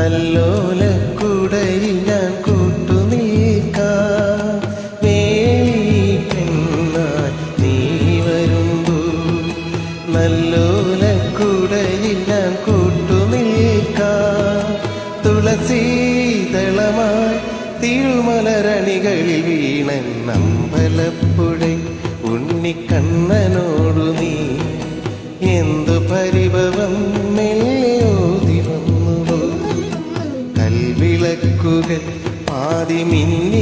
നല്ലോലക്കുടയിൽ ഞാൻ കൂട്ടുനിൽക്കാം. വേളി പെണ്ണായി നീ വരുമ്പോൾ നല്ലോലക്കുടയിൽ ഞാൻ കൂട്ടുനിൽക്കാം. തുളസീതളമായി തിരുമലരണികളിൽ വീണൻ അമ്പലപ്പുഴ ഉണ്ണിക്കണ്ണനോടു നീ എന്തു പരിഭവം മെല്ലെയോതി വന്നുവോ. കൽവിളക്കുകൾ ആദ്യമിന്നി